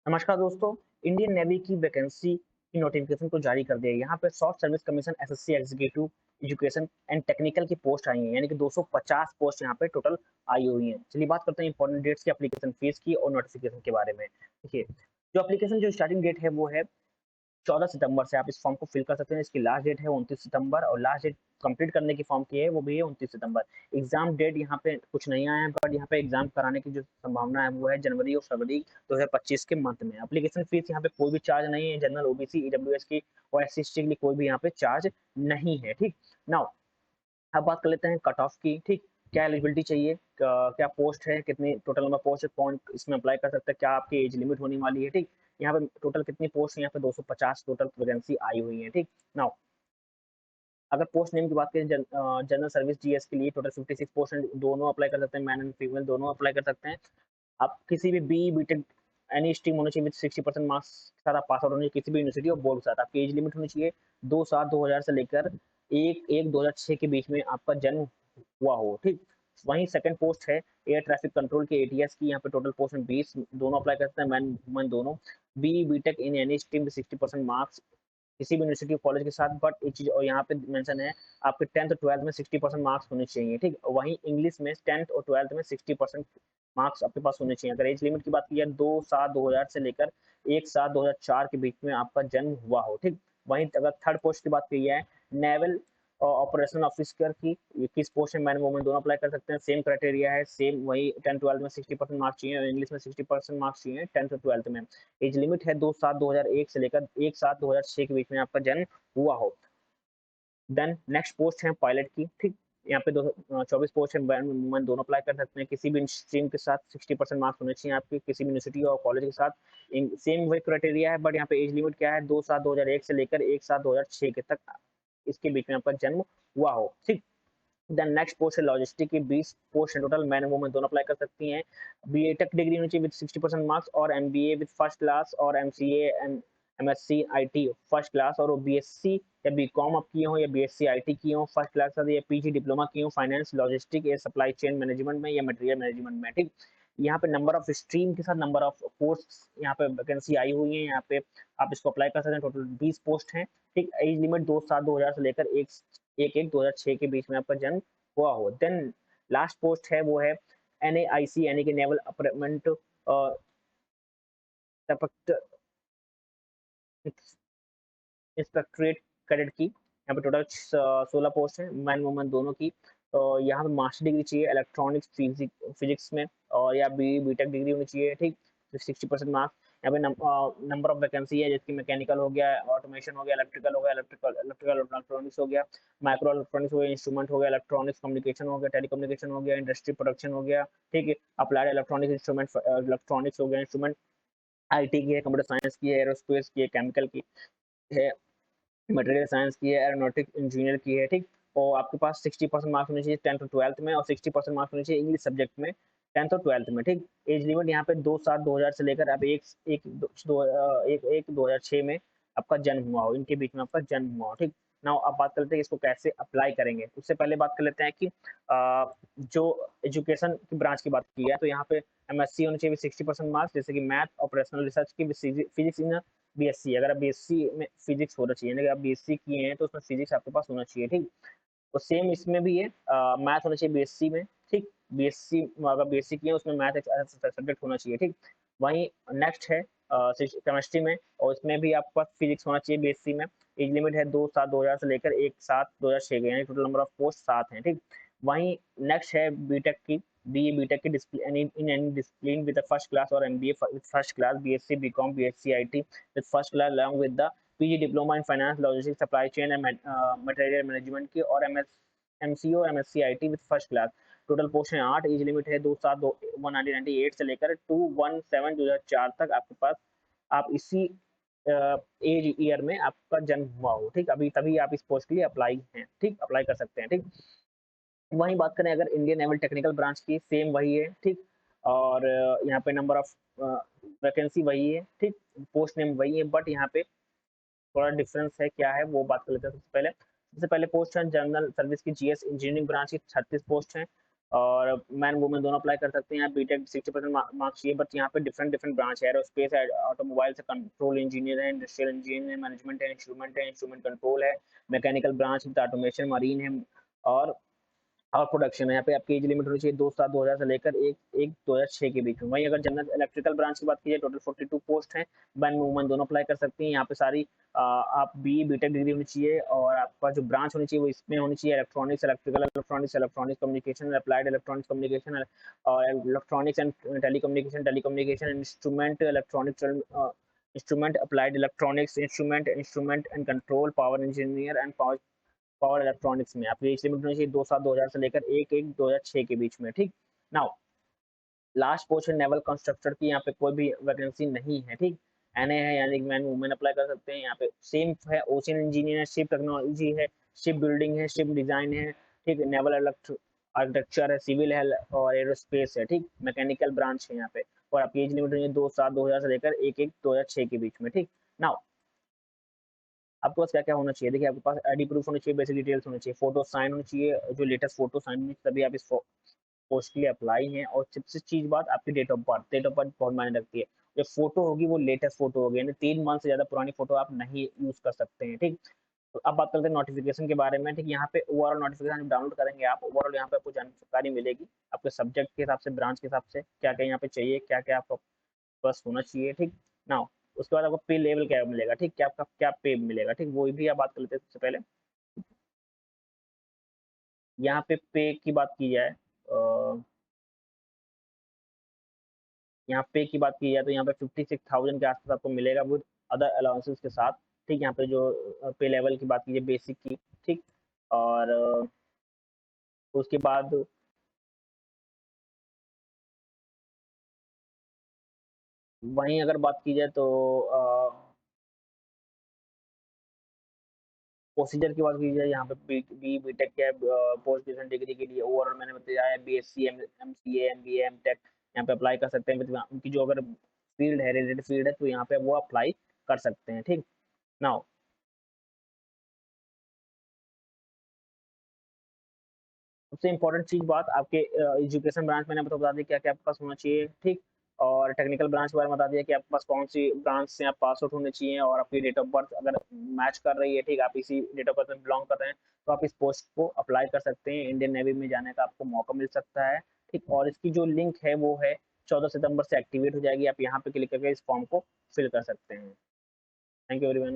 नमस्कार दोस्तों। Indian navy की वैकेंसी की नोटिफिकेशन को जारी कर दिया है। यहाँ पे short service commission SSC executive education and technical की पोस्ट आई हैं, यानी कि 250 पोस्ट यहाँ पे टोटल आई हुई हैं। चलिए बात करते हैं इंपॉर्टेंट डेट्स की, एप्लीकेशन फीस की और नोटिफिकेशन के बारे में। देखिए, जो एप्लीकेशन जो स्टार्टिंग डेट है वो है 14 सितंबर से आप इस फॉर्म को फिल कर सकते हैं। इसकी लास्ट डेट है 29 सितंबर और लास्ट डेट कंप्लीट करने की फॉर्म की है वो भी है 29 सितंबर। एग्जाम डेट यहाँ पे कुछ नहीं आया है, बट यहाँ पे एग्जाम कराने की जो संभावना है वो है जनवरी और फरवरी 2025 के मंथ में। एप्लीकेशन फीस यहाँ पे कोई भी चार्ज नहीं है। जनरल, ओबीसी, ईडब्ल्यूएस की और एससी एसटी के लिए कोई भी यहाँ पे चार्ज नहीं है। ठीक, नाउ अब बात कर लेते हैं कट ऑफ की। ठीक, क्या एलिजिबिलिटी चाहिए, क्या पोस्ट है, कितनी टोटल नंबर पोस्ट है, कौन इसमें अप्लाई कर सकता है, क्या आपकी एज लिमिट होने वाली है। ठीक, यहाँ पे टोटल कितनी पोस्ट है, यहाँ पे 250 टोटल वैकेंसी आई हुई है। ठीक, नाउ अगर पोस्ट नेम की बात करें, जनरल सर्विस जीएस के लिए टोटल 56 पोस्ट हैं। दोनों अप्लाई कर सकते हैं, मैन एंड फीमेल दोनों अप्लाई कर सकते हैं। आप किसी भी बी बीटेक एनी स्ट्रीम होनी चाहिए विद 60% मार्क्स के साथ आप पास आउट होने चाहिए किसी भी यूनिवर्सिटी और बोर्ड के साथ। आपकी एज लिमिट होनी चाहिए 2/7/2000 से लेकर 1/1/2006 के बीच में आपका जन्म हुआ हो। ठीक, वहीं सेकंड पोस्ट है एयर ट्रैफिक कंट्रोल के एटीएस की। यहाँ पे टोटल पोस्ट में 20, दोनों अप्लाई कर सकते हैं, मैन वुमेन दोनों। B BTech in any stream with 60% marks किसी भी यूनिवर्सिटी और कॉलेज के साथ। बट एक चीज और यहाँ पे मेंशन है, आपके 10th और 12th में 60% मार्क्स होने चाहिए। ठीक, वहीं इंग्लिश में 10th और 12th में 60% मार्क्स आपके पास होने चाहिए। अगर एज लिमिट की बात की जाए 2/7/2000 से लेकर 1/7/2004 के बीच में आपका जन्म हुआ हो। ठीक, वहीं अगर थर्ड पोस्ट की बात की जाए, नेवल ऑपरेशनल ऑफिसर की, किस पोस्ट में मैन वुमेन दोनों अप्लाई कर सकते हैं। सेम क्राइटेरिया है, सेम वही 10 12 में 60% मार्क्स चाहिए और इंग्लिश में 60% मार्क्स चाहिए 10th और 12th में। एज लिमिट है 2/7/2001 से लेकर 1/7/2006 के बीच में आपका जन्म हुआ हो। देन नेक्स्ट पोस्ट है पायलट की। ठीक, यहाँ पे 24 पोस्ट है, मैन वुमेन दोनों अप्लाई कर सकते हैं। किसी भी स्ट्रीम के साथ 60% मार्क्स होने चाहिए आपके, किसी भी यूनिवर्सिटी और कॉलेज के साथ। सेम वही क्राइटेरिया है, बट यहाँ पे एज लिमिट क्या है, 2/7/2001 से लेकर 1/7/2006 के तक इसके बीच में आपका जन्म हुआ हो। ठीक, देन नेक्स्ट पोस्ट है लॉजिस्टिक की। 20 पोस्ट है टोटल, मैन एंड वुमेन दोनों अप्लाई कर सकती हैं। बीटेक डिग्री होनी चाहिए विद 60% मार्क्स और एमबीए विद फर्स्ट क्लास और MCA MSc IT first class और बीएससी या बीकॉम आप किए हो या बीएससी आईटी किए हो फर्स्ट क्लास या पीजी डिप्लोमा किए हो फाइनेंस लॉजिस्टिक या सप्लाई चेन मैनेजमेंट में या मटेरियल मैनेजमेंट में। ठीक, यहाँ पे नंबर ऑफ स्ट्रीम के साथ नंबर ऑफ पोस्ट यहाँ पे वैकेंसी आई हुई है। यहाँ पे आप इसको अप्लाई कर सकते हैं। टोटल 20 पोस्ट हैं। ठीक, एज लिमिट 2/7/2000 से लेकर 1/1/2006 के बीच में आपका जन्म हुआ हो। देन लास्ट पोस्ट है वो है एनएआईसी यानी कि नेवल अप्रेंट इंस्पेक्टरेट कैडेट की। यहाँ पे टोटल 16 पोस्ट है, मैन वुमेन दोनों की। तो यहाँ पे मास्टर डिग्री चाहिए इलेक्ट्रॉनिक्स फिजिक्स में और या बी बीटेक डिग्री होनी चाहिए। ठीक, 60% मार्क्स। यहाँ पे नंबर ऑफ वैकेंसी है जैसे मैकेनिकल हो गया, ऑटोमेशन हो गया, इलेक्ट्रिकल हो गया, इलेक्ट्रिकल इलेक्ट्रॉनिक्स हो गया, माइक्रो इलेक्ट्रॉनिक्स हो गया, इंस्ट्रूमेंट हो गया, इलेक्ट्रॉनिक्स कम्युनिकेशन हो गया, टेलीकम्युनिकेशन हो गया, इंडस्ट्री प्रोडक्शन हो गया। ठीक है, अप्लाइड इलेक्ट्रॉनिक्स इंस्ट्रूमेंट इलेक्ट्रॉनिक्स हो गया, इंस्ट्रूमेंट आईटी की है, कंप्यूटर साइंस की है, एरोस्पेस की है, केमिकल की है, मटेरियल साइंस की है, एरोनॉटिक इंजीनियर की है। ठीक, और आपके पास 60% मार्क्स होने चाहिए 10th और 12th में और 60% मार्क्स होने चाहिए इंग्लिश सब्जेक्ट में 10th और 12th में। ठीक, एज लिमिट यहाँ पे 2/7/2000 से लेकर अब एक 2006 में आपका जन्म हुआ हो, इनके बीच में आपका जन्म हुआ हो। ठीक, नाउ अब बात करते हैं इसको कैसे अप्लाई करेंगे। उससे पहले बात कर लेते हैं कि जो एजुकेशन की ब्रांच की बात की है तो यहाँ पे एमएससी होनी चाहिए 60% मार्क्स, जैसे कि मैथ, ऑपरेशनल रिसर्च की, फिजिक्स इन बीएससी। अगर आप बीएससी में फिजिक्स होना चाहिए, अगर आप बीएससी किए हैं तो उसमें फिजिक्स आपके पास होना चाहिए। ठीक, तो सेम इसमें भी है, मैथ होना चाहिए बीएससी में। ठीक, बीएससी अगर बीएससी किए हैं उसमें मैथ एक सब्जेक्ट होना चाहिए। ठीक, वहीं नेक्स्ट है केमिस्ट्री में और इसमें भी आपके पास फिजिक्स होना चाहिए बीएससी में। एज लिमिट है 2/7/2000 से लेकर 1/7/2006 के, यानी टोटल नंबर ऑफ पोस्ट 7 हैं। ठीक, वहीं नेक्स्ट है बीटेक की। बीए बीटेक की discipline in any discipline with first class और MBA with first class, BSc BCom BSc IT with first class along with the PG diploma in finance logistics supply chain and material management की और MCO और MSc IT with first class. Total post है 8। Age limit है 2/7/1998 से लेकर 2/1/7/2004 तक आपके पास आप इसी एज ईयर में आपका जन्म हुआ हो। ठीक, अभी तभी आप इस पोस्ट के लिए अप्लाई हैं। ठीक, अप्लाई कर सकते हैं। ठीक, वहीं बात करें अगर इंडियन नेवल टेक्निकल ब्रांच की, सेम वही है। ठीक, और यहाँ पे नंबर ऑफ वैकेंसी वही है। ठीक, पोस्ट नेम वही है, बट यहाँ पे थोड़ा डिफरेंस है, क्या है वो बात कर लेते हैं। सबसे पहले पोस्ट है जनरल सर्विस की जीएस इंजीनियरिंग ब्रांच की 36 पोस्ट हैं। और मैन वुमेन दोनों अप्लाई कर सकते हैं। यहाँ बीटेक 60% मार्क्स चाहिए, बट यहाँ पे डिफरेंट डिफरेंट ब्रांच है, एरोस्पेस है, ऑटोमोबाइल से कंट्रोल इंजीनियर है, इंडस्ट्रियल इंजीनियर है, मैनेजमेंट है, इंस्ट्रूमेंट कंट्रोल है, mechanical branch with automation, marine है, और प्रोडक्शन है। यहाँ पे आपकी एज लिमिट होनी चाहिए 2/7/2000 से लेकर 1/1/2006 के बीच में। वहीं अगर जनरल इलेक्ट्रिकल ब्रांच की बात की जाए, टोटल 42 पोस्ट हैं, मैन वुमेन दोनों अप्लाई कर सकती हैं। यहाँ पे सारी आप बी बीटेक डिग्री होनी चाहिए, और आपका जो ब्रांच होनी चाहिए वो इसमें होनी चाहिए electronics, electrical electronics, electronics communication, applied electronics communication, और electronics and telecommunication, instrument electronics, instrument applied electronics, instrument and control, power engineer and power electronics में। आपकी एज लिमिट होनी चाहिए 2/7/2000 से लेकर 1/1/2006 के बीच में, ठीक। नाउ लास्ट पोस्ट है नेवल कंस्ट्रक्टर की, यहाँ पे कोई भी वैकेंसी नहीं है, ठीक। एनए है, यानी कि मैन वुमेन अप्लाई कर सकते हैं। यहाँ पे सेम है, ओशियन इंजीनियर है, शिप टेक्नोलॉजी है, शिप बिल्डिंग है, शिप डिजाइन है, ठीक। नेवल आर्किटेक्चर है, सिविल है, और एरोस्पेस है, ठीक। मैकेनिकल ब्रांच है यहाँ पे। और आपकी एज लिमिट होनी है 2/7/2000 से लेकर 1/1/2006 के बीच में, ठीक। नाउ आपके पास क्या-क्या होना चाहिए? देखिए, आपके पास आईडी प्रूफ होना चाहिए, बेसिक डिटेल्स होनी चाहिए, फोटो साइन होनी चाहिए, जो लेटेस्ट फोटो साइन होनी चाहिए, तभी आप इस पोस्ट के लिए अप्लाई हैं। और सबसे चीज़ बात, आपकी डेट ऑफ बर्थ बहुत मायने रखती है। जो फोटो होगी वो लेटेस्ट फोटो होगी, यानी 3 मंथ से ज़्यादा पुरानी फोटो आप नहीं यूज़ कर सकते हैं, ठीक। तो अब बात करते हैं नोटिफिकेशन के बारे में, ठीक। यहाँ पे ओवरऑल नोटिफिकेशन डाउनलोड करेंगे आप, ओवरऑल यहाँ पे आपको जानकारी मिलेगी, आपके सब्जेक्ट के हिसाब से, ब्रांच के हिसाब से, क्या-क्या यहाँ पे चाहिए, क्या-क्या आपको बस होना चाहिए, ठीक। नाउ उसके बाद आपको पे लेवल क्या मिलेगा, ठीक, क्या आपका क्या पे मिलेगा, ठीक, वो भी आप बात कर लेते हैं सबसे पहले। यहाँ पे की बात की जाए, यहाँ पे की बात की जाए तो यहाँ पे 56,000 के आसपास आपको मिलेगा विद अदर अलाउंसेस के साथ, ठीक। यहाँ पे जो पे लेवल की बात कीजिए बेसिक की, ठीक। और उसके बाद वहीं अगर बात की जाए तो प्रोसीजर की बात की जाए, यहाँ पे बीटेक के पोस्ट ग्रेजुएशन डिग्री के लिए ओवरऑल मैंने बताया है, बीएससी, एमसीए, एमबीए, एमटेक यहाँ पे अप्लाई कर सकते हैं। मतलब उनकी जो अगर फील्ड है, रिलेटेड फील्ड है, तो यहाँ पे वो अप्लाई कर सकते हैं, ठीक। नाउ सबसे इम्पोर्टेंट चीज़ बात, आपके एजुकेशन ब्रांच मैंने आपको बता दिया क्या-क्या आपके पास होना चाहिए, ठीक। और टेक्निकल ब्रांच के बारे में बता दिया कि आपके पास कौन-सी ब्रांच से आप पास आउट होने चाहिए, और आपकी डेट ऑफ बर्थ अगर मैच कर रही है, ठीक, आप इसी डेट ऑफ बर्थ में बिलॉन्ग कर रहे हैं, तो आप इस पोस्ट को अप्लाई कर सकते हैं। इंडियन नेवी में जाने का आपको मौका मिल सकता है, ठीक। और इसकी जो लिंक है वो है 14 सितंबर से एक्टिवेट हो जाएगी, आप यहाँ पे क्लिक करके इस फॉर्म को फिल कर सकते हैं। Thank you everyone.